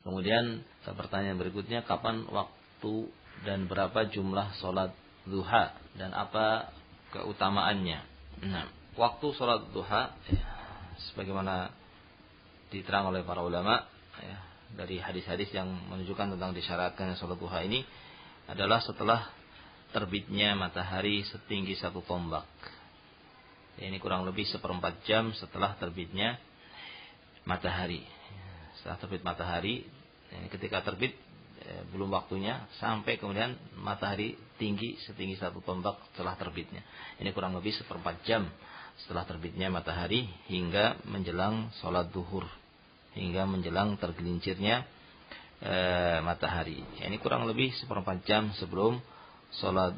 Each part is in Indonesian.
Kemudian pertanyaan berikutnya, kapan waktu dan berapa jumlah sholat duha dan apa keutamaannya? Nah, waktu sholat duha sebagaimana diterang oleh para ulama ya, dari hadis-hadis yang menunjukkan tentang disyaratkannya sholat duha ini adalah setelah terbitnya matahari setinggi 1 tombak. Ya, ini kurang lebih 1/4 jam setelah terbitnya matahari. Setelah terbit matahari, ketika terbit belum waktunya sampai kemudian matahari tinggi setinggi 1 tombak setelah terbitnya. Ini kurang lebih 1/4 jam setelah terbitnya matahari hingga menjelang sholat duhur, hingga menjelang tergelincirnya matahari. Ini kurang lebih 1/4 jam sebelum sholat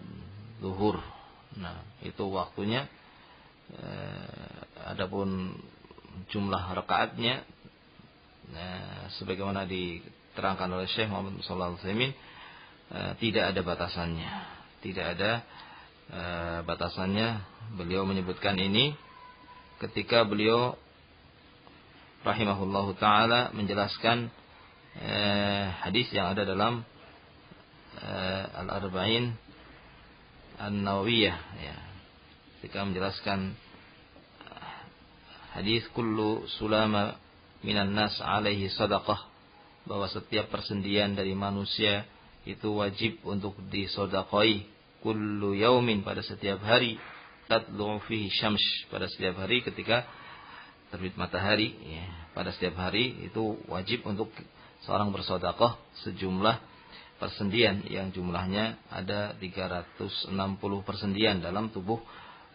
duhur. Nah, itu waktunya. Adapun jumlah rakaatnya, sebagaimana diterangkan oleh Syekh Muhammad Shallallahu Alaihi Wasallam, tidak ada batasannya. Tidak ada batasannya. Beliau menyebutkan ini ketika beliau rahimahullahu taala menjelaskan hadis yang ada dalam Al-Arba'in An-Nawawiyah ya. Ketika menjelaskan hadis kullu sulama minan nas alaihi sadaqah, bahwa setiap persendian dari manusia itu wajib untuk disodakoi kullu yaumin, pada setiap hari, tatlu fihi syams, pada setiap hari ketika terbit matahari ya, pada setiap hari itu wajib untuk seorang bersedekah sejumlah persendian yang jumlahnya ada 360 persendian dalam tubuh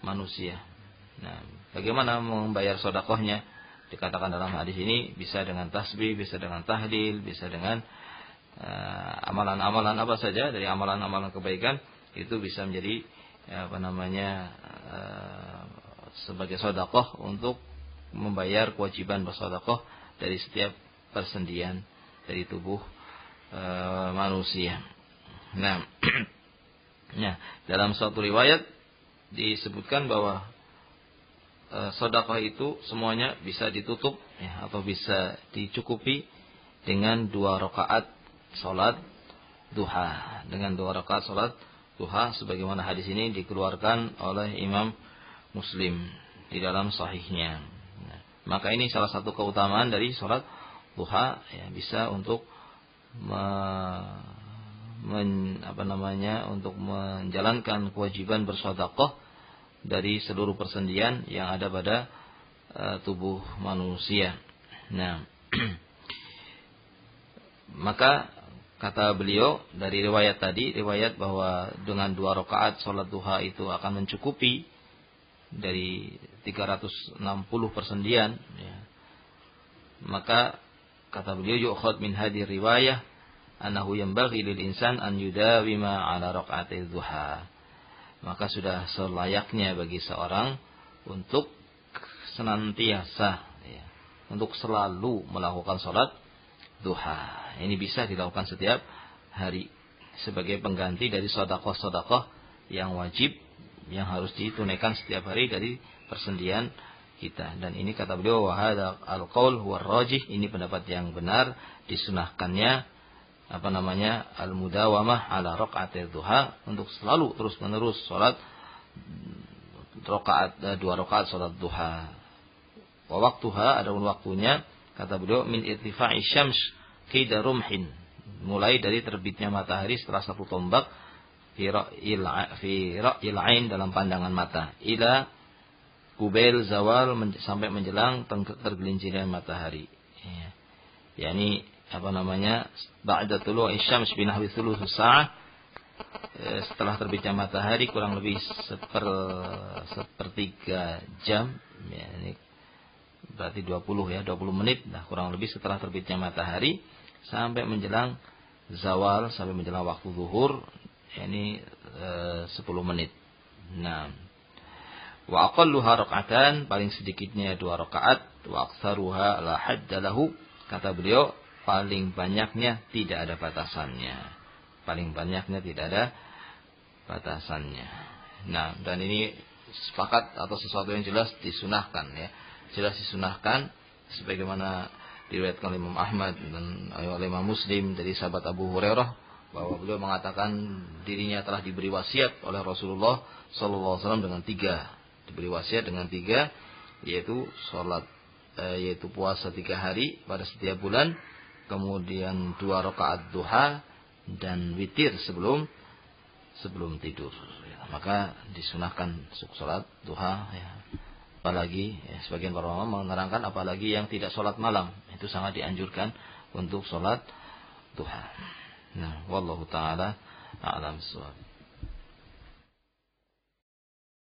manusia. Nah, bagaimana membayar sedekahnya? Dikatakan dalam hadis ini bisa dengan tasbih, bisa dengan tahlil, bisa dengan amalan-amalan apa saja dari amalan-amalan kebaikan, itu bisa menjadi sebagai sedekah untuk membayar kewajiban bersedekah dari setiap persendian dari tubuh manusia. Nah, dalam suatu riwayat disebutkan bahwa sedekah itu semuanya bisa ditutup ya, atau bisa dicukupi dengan 2 rakaat salat duha. Dengan 2 rakaat salat duha, sebagaimana hadis ini dikeluarkan oleh Imam Muslim di dalam sahihnya. Nah, maka ini salah satu keutamaan dari salat duha ya, bisa untuk untuk menjalankan kewajiban bersedekah dari seluruh persendian yang ada pada tubuh manusia. Nah, maka kata beliau dari riwayat tadi, riwayat bahwa dengan 2 rakaat salat duha itu akan mencukupi dari 360 persendian ya. Maka kata beliau, yu'khad min hadhihi riwayah annahu yanbaghi lil insan an yudawima ala raq'ati duha. Maka sudah selayaknya bagi seorang untuk senantiasa ya, untuk selalu melakukan salat duha. Ini bisa dilakukan setiap hari sebagai pengganti dari sedekah-sedekah yang wajib yang harus ditunaikan setiap hari dari persendian kita. Dan ini kata beliau, wa hadza al-qaul huwa rajih, ini pendapat yang benar, disunahkannya al-mudawamah ala raq'ati duha, untuk selalu terus-menerus salat 2 rakaat salat duha. Wa waqtuha, adapun waktunya kata beliau min irtifa'i syams qida rumhin, mulai dari terbitnya matahari setelah 1 tombak fi ra'il ain, dalam pandangan mata, ila kubail zawal, sampai menjelang tergelincirnya matahari ya. Yani ba'da tulu'i syams binahwi thuluth sa'ah, setelah terbitnya matahari kurang lebih sepertiga jam ya, ini berarti 20 menit kurang lebih setelah terbitnya matahari sampai menjelang zawal, sampai menjelang waktu zuhur, ini 10 menit. Nah, wa aqalluha raka'atan, paling sedikitnya 2 rakaat, wa aktsaruha la hadda lahu, kata beliau paling banyaknya tidak ada batasannya. Paling banyaknya tidak ada batasannya. Nah, dan ini sepakat atau sesuatu yang jelas disunahkan ya. Jelas disunahkan sebagaimana diriwayatkan oleh Imam Ahmad dan oleh Imam Muslim dari sahabat Abu Hurairah bahwa beliau mengatakan dirinya telah diberi wasiat oleh Rasulullah sallallahu alaihi wasallam dengan 3. Diberi wasiat dengan 3, yaitu yaitu puasa 3 hari pada setiap bulan, kemudian 2 rakaat duha dan witir sebelum tidur. Maka disunahkan salat duha ya. Apalagi sebagian para ulama menerangkan apalagi yang tidak sholat malam, itu sangat dianjurkan untuk sholat duha. Nah, wallahu taala a'lam bissawab.